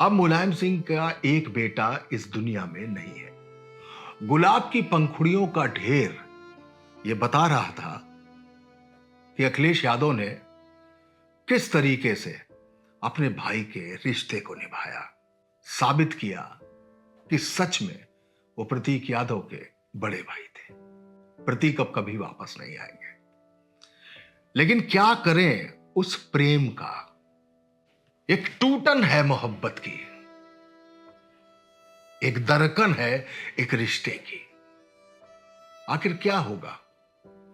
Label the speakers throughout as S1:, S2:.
S1: अब मुलायम सिंह का एक बेटा इस दुनिया में नहीं है। गुलाब की पंखुड़ियों का ढेर ये बता रहा था कि अखिलेश यादव ने किस तरीके से अपने भाई के रिश्ते को निभाया, साबित किया कि सच में वो प्रतीक यादव के बड़े भाई थे। प्रतीक अब कभी वापस नहीं आएंगे, लेकिन क्या करें उस प्रेम का। एक टूटन है मोहब्बत की, एक दरकन है एक रिश्ते की। आखिर क्या होगा,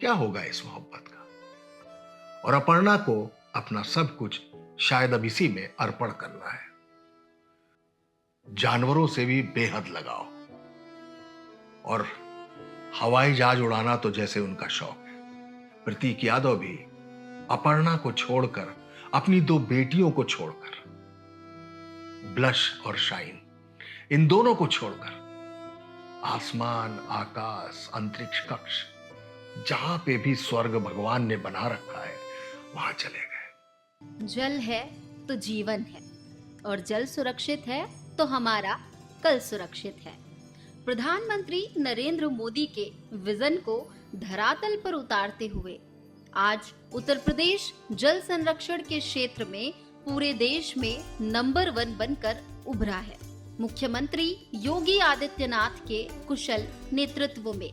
S1: क्या होगा इस मोहब्बत का। और अपर्णा को अपना सब कुछ शायद अब इसी में अर्पण करना है। जानवरों से भी बेहद लगाव, और हवाई जहाज उड़ाना तो जैसे उनका शौक है। प्रतीक यादव भी अपर्णा को छोड़कर, अपनी दो बेटियों को छोड़कर, ब्लश और शाइन, इन दोनों को छोड़कर आसमान, आकाश, अंतरिक्ष कक्ष, जहां पे भी स्वर्ग भगवान ने बना रखा है, वहां चले गए।
S2: जल है तो जीवन है, और जल सुरक्षित है तो हमारा कल सुरक्षित है। प्रधानमंत्री नरेंद्र मोदी के विजन को धरातल पर उतारते हुए आज उत्तर प्रदेश जल संरक्षण के क्षेत्र में पूरे देश में नंबर 1 बनकर उभरा है। मुख्यमंत्री योगी आदित्यनाथ के कुशल नेतृत्व में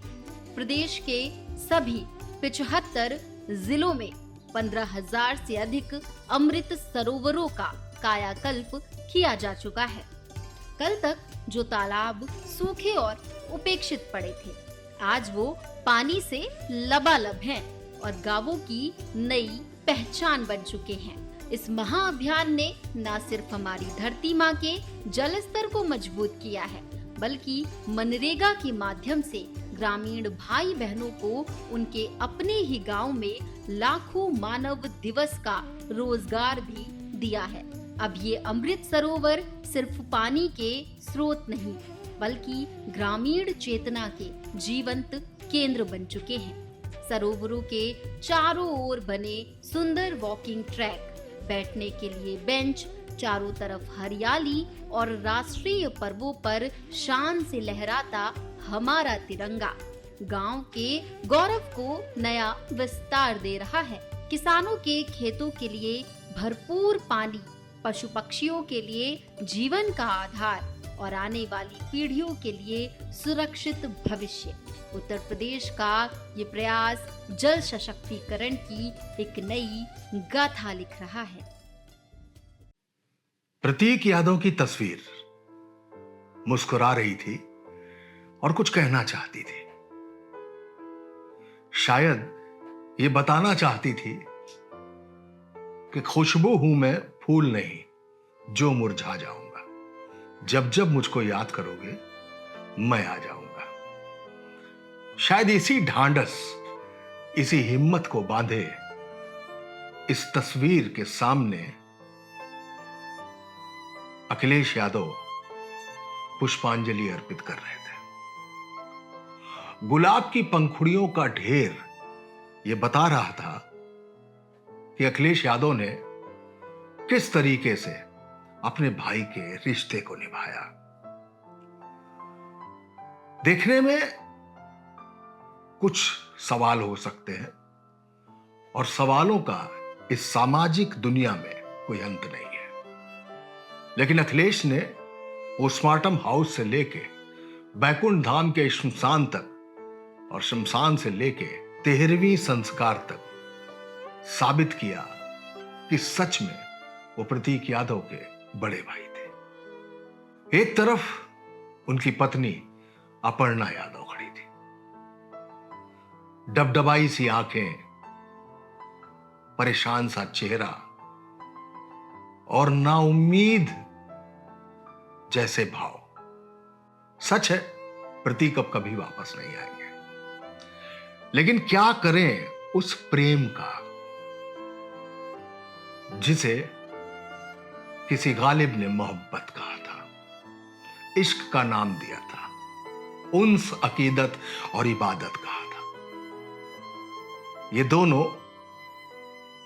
S2: प्रदेश के सभी 75 जिलों में 15,000 से अधिक अमृत सरोवरों का कायाकल्प किया जा चुका है। कल तक जो तालाब सूखे और उपेक्षित पड़े थे, आज वो पानी से लबालब हैं और गांवों की नई पहचान बन चुके हैं। इस महाअभियान ने न सिर्फ हमारी धरती माँ के जल स्तर को मजबूत किया है, बल्कि मनरेगा के माध्यम से ग्रामीण भाई बहनों को उनके अपने ही गांव में लाखों मानव दिवस का रोजगार भी दिया है। अब ये अमृत सरोवर सिर्फ पानी के स्रोत नहीं, बल्कि ग्रामीण चेतना के जीवंत केंद्र बन चुके हैं। सरोवरों के चारों ओर बने सुंदर वॉकिंग ट्रैक, बैठने के लिए बेंच, चारों तरफ हरियाली और राष्ट्रीय पर्वों पर शान से लहराता हमारा तिरंगा गांव के गौरव को नया विस्तार दे रहा है। किसानों के खेतों के लिए भरपूर पानी, पशु पक्षियों के लिए जीवन का आधार और आने वाली पीढ़ियों के लिए सुरक्षित भविष्य। उत्तर प्रदेश का ये प्रयास जल सशक्तिकरण की एक नई गाथा लिख रहा है।
S1: प्रतीक यादव की तस्वीर मुस्कुरा रही थी और कुछ कहना चाहती थी। शायद ये बताना चाहती थी कि खुशबू हूं मैं, फूल नहीं जो मुरझा जाऊंगा। जब जब मुझको याद करोगे मैं आ जाऊंगा। शायद इसी ढांढस, इसी हिम्मत को बांधे इस तस्वीर के सामने अखिलेश यादव पुष्पांजलि अर्पित कर रहे थे। गुलाब की पंखुड़ियों का ढेर यह बता रहा था कि अखिलेश यादव ने किस तरीके से अपने भाई के रिश्ते को निभाया। देखने में कुछ सवाल हो सकते हैं, और सवालों का इस सामाजिक दुनिया में कोई अंत नहीं है। लेकिन अखिलेश ने पोस्टमार्टम हाउस से लेके बैकुंठ धाम के शमशान तक, और शमशान से लेके 13वीं संस्कार तक साबित किया कि सच में वो प्रतीक यादव के बड़े भाई थे। एक तरफ उनकी पत्नी अपर्णा यादव खड़ी थी, डबडबाई सी आंखें, परेशान सा चेहरा और नाउम्मीद जैसे भाव। सच है, प्रतीक अब कभी वापस नहीं आएंगे, लेकिन क्या करें उस प्रेम का जिसे किसी गालिब ने मोहब्बत कहा था, इश्क का नाम दिया था, उन्स, अकीदत और इबादत कहा था। ये दोनों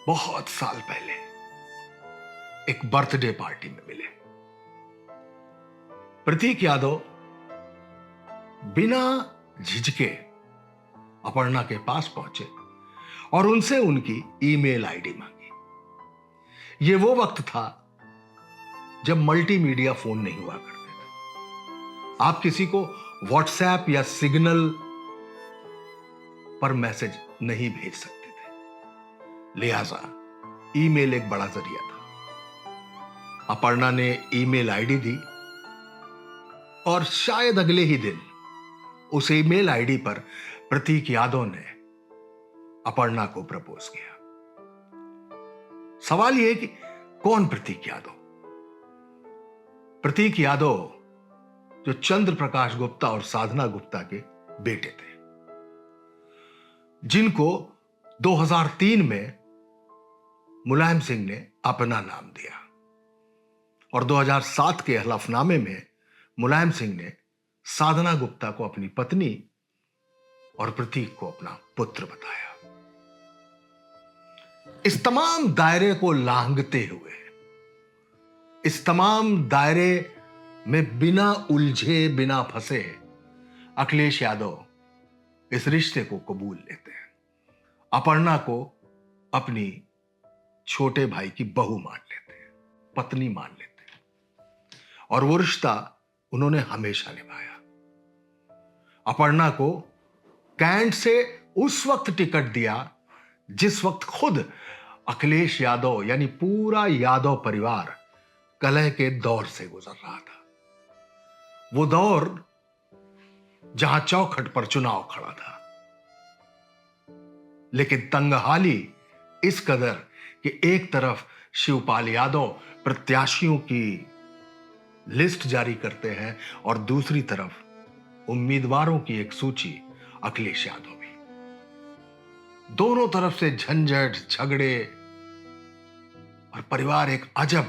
S1: बहुत साल पहले एक बर्थडे पार्टी में मिले। प्रतीक यादव बिना झिझके अपर्णा के पास पहुंचे और उनसे उनकी ईमेल आईडी मांगी। यह वो वक्त था जब मल्टीमीडिया फोन नहीं हुआ करते थे। आप किसी को व्हाट्सएप या सिग्नल पर मैसेज नहीं भेज सकते थे, लिहाजा ईमेल एक बड़ा जरिया था। अपर्णा ने ईमेल आईडी दी और शायद अगले ही दिन उस ईमेल आईडी पर प्रतीक यादव ने अपर्णा को प्रपोज किया। सवाल यह कि कौन प्रतीक यादव? प्रतीक यादव जो चंद्र प्रकाश गुप्ता और साधना गुप्ता के बेटे थे, जिनको 2003 में मुलायम सिंह ने अपना नाम दिया और 2007 के हलफनामे में मुलायम सिंह ने साधना गुप्ता को अपनी पत्नी और प्रतीक को अपना पुत्र बताया। इस तमाम दायरे को लांघते हुए, इस तमाम दायरे में बिना उलझे, बिना फंसे अखिलेश यादव इस रिश्ते को कबूल लेते हैं। अपर्णा को अपनी छोटे भाई की बहू मान लेते हैं, पत्नी मान लेते हैं और वो रिश्ता उन्होंने हमेशा निभाया। अपर्णा को कैंट से उस वक्त टिकट दिया जिस वक्त खुद अखिलेश यादव यानी पूरा यादव परिवार कलह के दौर से गुजर रहा था। वो दौर जहां चौखट पर चुनाव खड़ा था, लेकिन तंगहाली इस कदर कि एक तरफ शिवपाल यादव प्रत्याशियों की लिस्ट जारी करते हैं और दूसरी तरफ उम्मीदवारों की एक सूची अखिलेश यादव भी। दोनों तरफ से झंझट, झगड़े और परिवार एक अजब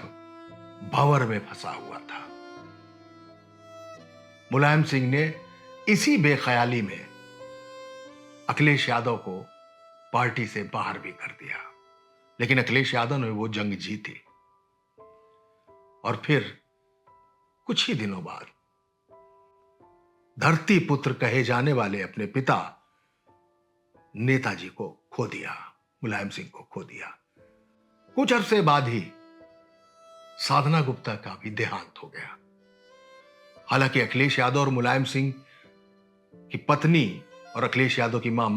S1: भंवर में फंसा हुआ था। मुलायम सिंह ने इसी बेख्याली में अखिलेश यादव को पार्टी से बाहर भी कर दिया, लेकिन अखिलेश यादव ने वो जंग जीती और फिर कुछ ही दिनों बाद धरती पुत्र कहे जाने वाले अपने पिता नेताजी को खो दिया, मुलायम सिंह को खो दिया। कुछ अरसे बाद ही साधना गुप्ता का भी देहांत हो गया। हालांकि अखिलेश यादव और मुलायम सिंह की पत्नी और अखिलेश यादव की मां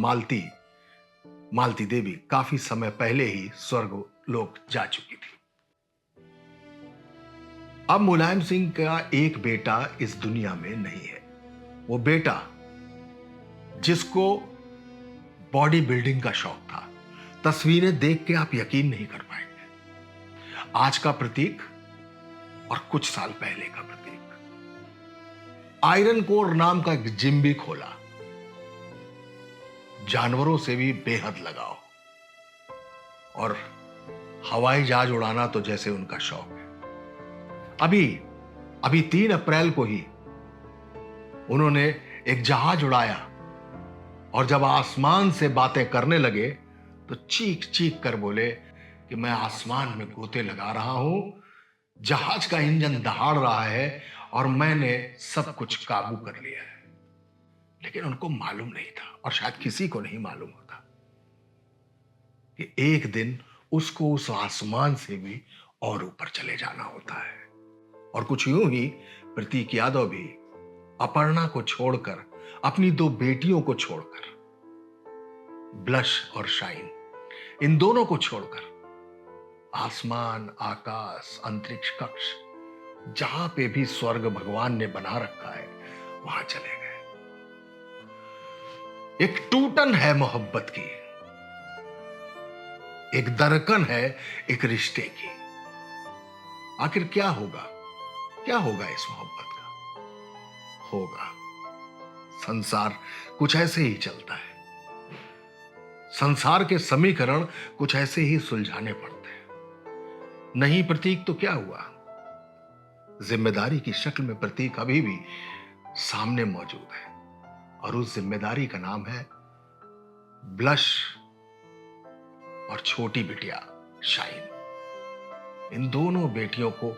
S1: मालती देवी काफी समय पहले ही स्वर्ग लोक जा चुकी थी। अब मुलायम सिंह का एक बेटा इस दुनिया में नहीं है। वो बेटा जिसको बॉडी बिल्डिंग का शौक था, तस्वीरें देख के आप यकीन नहीं कर पाएंगे। आज का प्रतीक और कुछ साल पहले का प्रतीक। आयरन कोर नाम का एक जिम भी खोला, जानवरों से भी बेहद लगाव और हवाई जहाज उड़ाना तो जैसे उनका शौक है। अभी 3 अप्रैल को ही उन्होंने एक जहाज उड़ाया और जब आसमान से बातें करने लगे तो चीख चीख कर बोले कि मैं आसमान में गोते लगा रहा हूं, जहाज का इंजन दहाड़ रहा है और मैंने सब कुछ काबू कर लिया है। लेकिन उनको मालूम नहीं था और शायद किसी को नहीं मालूम होता कि एक दिन उसको उस आसमान से भी और ऊपर चले जाना होता है। और कुछ यूं ही प्रतीक यादव भी अपर्णा को छोड़कर, अपनी 2 बेटियों को छोड़कर, ब्लश और शाइन, इन दोनों को छोड़कर आसमान, आकाश, अंतरिक्ष कक्ष, जहां पे भी स्वर्ग भगवान ने बना रखा है वहां चले गए। एक टूटन है मोहब्बत की, एक दरकन है एक रिश्ते की। आखिर क्या होगा इस मोहब्बत का? होगा, संसार कुछ ऐसे ही चलता है। संसार के समीकरण कुछ ऐसे ही सुलझाने पड़ते हैं। नहीं प्रतीक तो क्या हुआ? जिम्मेदारी की शक्ल में प्रतीक अभी भी सामने मौजूद है और उस जिम्मेदारी का नाम है ब्लश और छोटी बिटिया शाइन। इन दोनों बेटियों को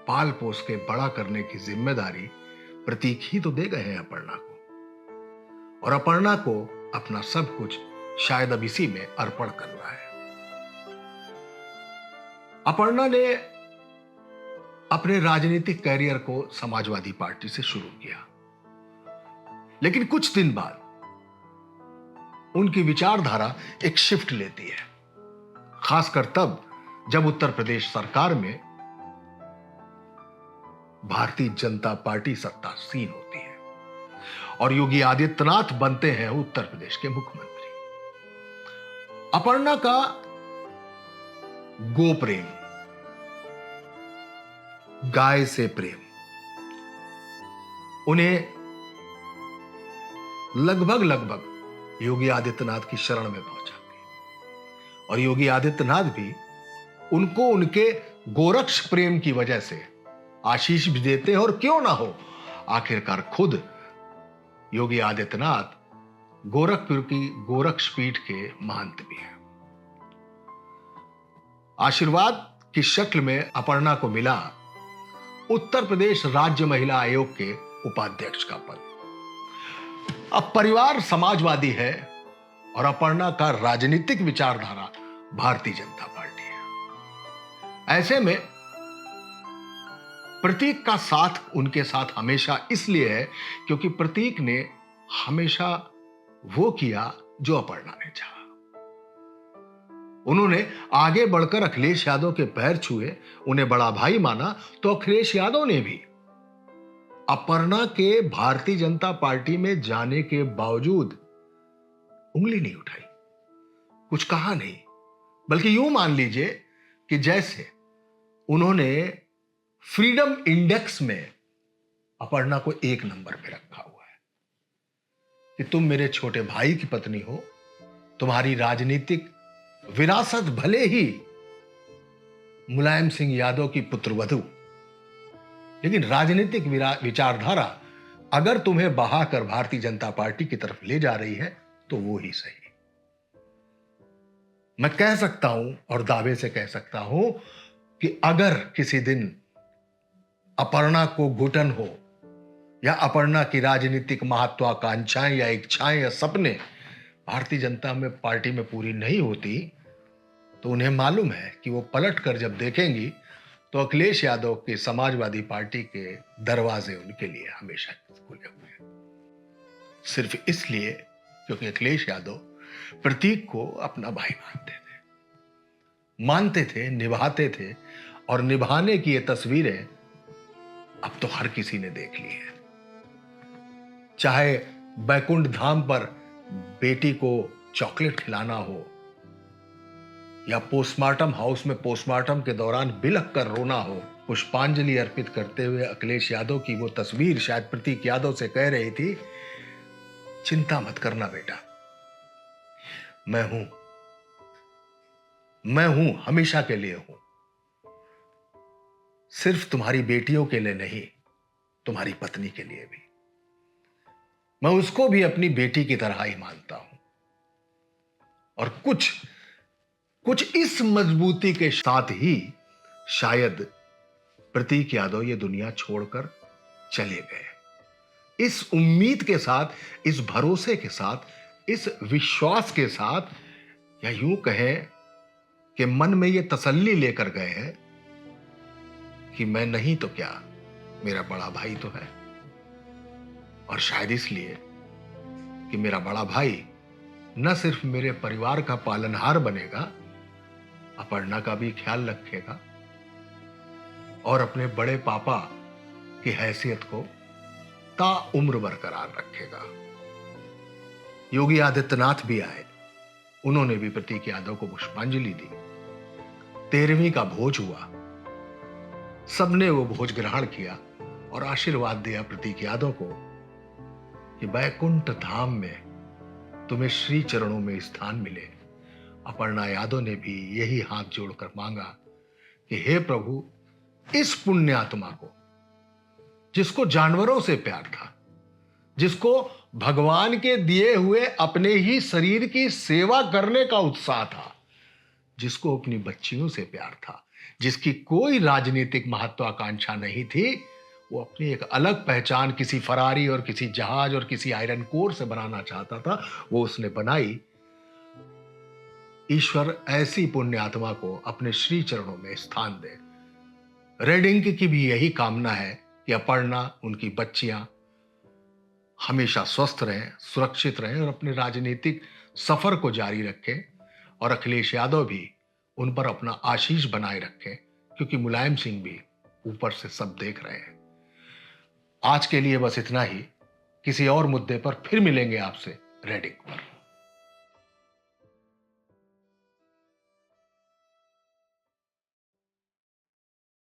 S1: पाल पोस के बड़ा करने की जिम्मेदारी प्रतीक ही तो दे गए हैं अपर्णा को, और अपर्णा को अपना सब कुछ शायद अब इसी में अर्पण करना है। अपर्णा ने अपने राजनीतिक कैरियर को समाजवादी पार्टी से शुरू किया, लेकिन कुछ दिन बाद उनकी विचारधारा एक शिफ्ट लेती है, खासकर तब जब उत्तर प्रदेश सरकार में भारतीय जनता पार्टी सत्तासीन होती है और योगी आदित्यनाथ बनते हैं उत्तर प्रदेश के मुख्यमंत्री। अपर्णा का गो प्रेम, गाय से प्रेम उन्हें लगभग योगी आदित्यनाथ की शरण में पहुंचाती है, और योगी आदित्यनाथ भी उनको उनके गोरक्ष प्रेम की वजह से आशीष भी देते हैं, और क्यों ना हो, आखिरकार खुद योगी आदित्यनाथ गोरखपुर की गोरक्ष पीठ के महंत भी हैं। आशीर्वाद की शक्ल में अपर्णा को मिला उत्तर प्रदेश राज्य महिला आयोग के उपाध्यक्ष का पद। अब परिवार समाजवादी है और अपर्णा का राजनीतिक विचारधारा भारतीय जनता पार्टी है। ऐसे में प्रतीक का साथ उनके साथ हमेशा इसलिए है क्योंकि प्रतीक ने हमेशा वो किया जो अपर्णा ने चाहा। उन्होंने आगे बढ़कर अखिलेश यादव के पैर छुए, उन्हें बड़ा भाई माना, तो अखिलेश यादव ने भी अपर्णा के भारतीय जनता पार्टी में जाने के बावजूद उंगली नहीं उठाई, कुछ कहा नहीं, बल्कि यूं मान लीजिए कि जैसे उन्होंने फ्रीडम इंडेक्स में अपर्णा को 1 नंबर पे रखा हुआ है कि तुम मेरे छोटे भाई की पत्नी हो, तुम्हारी राजनीतिक विरासत भले ही मुलायम सिंह यादव की पुत्रवधू, लेकिन राजनीतिक विचारधारा अगर तुम्हें बहाकर भारतीय जनता पार्टी की तरफ ले जा रही है तो वो ही सही। मैं कह सकता हूं और दावे से कह सकता हूं कि अगर किसी दिन अपर्णा को घुटन हो या अपर्णा की राजनीतिक महत्वाकांक्षाएं या इच्छाएं या सपने भारतीय जनता में पार्टी में पूरी नहीं होती, तो उन्हें मालूम है कि वो पलट कर जब देखेंगी तो अखिलेश यादव के समाजवादी पार्टी के दरवाजे उनके लिए हमेशा खुले हुए हैं, सिर्फ इसलिए क्योंकि अखिलेश यादव प्रतीक को अपना भाई मानते थे, निभाते थे, और निभाने की ये तस्वीरें अब तो हर किसी ने देख ली है। चाहे बैकुंठ धाम पर बेटी को चॉकलेट खिलाना हो, या पोस्टमार्टम हाउस में पोस्टमार्टम के दौरान बिलख कर रोना हो, पुष्पांजलि अर्पित करते हुए अखिलेश यादव की वो तस्वीर शायद प्रतीक यादव से कह रही थी, चिंता मत करना बेटा, मैं हूं, हमेशा के लिए हूं, सिर्फ तुम्हारी बेटियों के लिए नहीं, तुम्हारी पत्नी के लिए भी। मैं उसको भी अपनी बेटी की तरह ही मानता हूं, और कुछ इस मजबूती के साथ ही शायद प्रतीक यादव ये दुनिया छोड़कर चले गए। इस उम्मीद के साथ, इस भरोसे के साथ, इस विश्वास के साथ, या यूं कहें कि मन में ये तसल्ली लेकर गए हैं कि मैं नहीं तो क्या, मेरा बड़ा भाई तो है, और शायद इसलिए कि मेरा बड़ा भाई न सिर्फ मेरे परिवार का पालनहार बनेगा, अपर्णा का भी ख्याल रखेगा और अपने बड़े पापा की हैसियत को ताउम्र बरकरार रखेगा। योगी आदित्यनाथ भी आए, उन्होंने भी प्रतीक यादव को पुष्पांजलि दी। 13वीं का भोज हुआ, सबने वो भोज ग्रहण किया और आशीर्वाद दिया प्रतीक यादव को कि बैकुंठ धाम में तुम्हें श्री चरणों में स्थान मिले। अपर्णा यादव ने भी यही हाथ जोड़कर मांगा कि हे प्रभु, इस पुण्यात्मा को, जिसको जानवरों से प्यार था, जिसको भगवान के दिए हुए अपने ही शरीर की सेवा करने का उत्साह था, जिसको अपनी बच्चियों से प्यार था, जिसकी कोई राजनीतिक महत्वाकांक्षा नहीं थी, वो अपनी एक अलग पहचान किसी फरारी और किसी जहाज और किसी आयरन कोर से बनाना चाहता था, वो उसने बनाई। ईश्वर ऐसी पुण्यात्मा को अपने श्री चरणों में स्थान दे। रेडिंग की भी यही कामना है कि अपर्णा, उनकी बच्चियां हमेशा स्वस्थ रहें, सुरक्षित रहें और अपने राजनीतिक सफर को जारी रखें, और अखिलेश यादव भी उन पर अपना आशीष बनाए रखें, क्योंकि मुलायम सिंह भी ऊपर से सब देख रहे हैं। आज के लिए बस इतना ही। किसी और मुद्दे पर फिर मिलेंगे आपसे रेडिंग पर।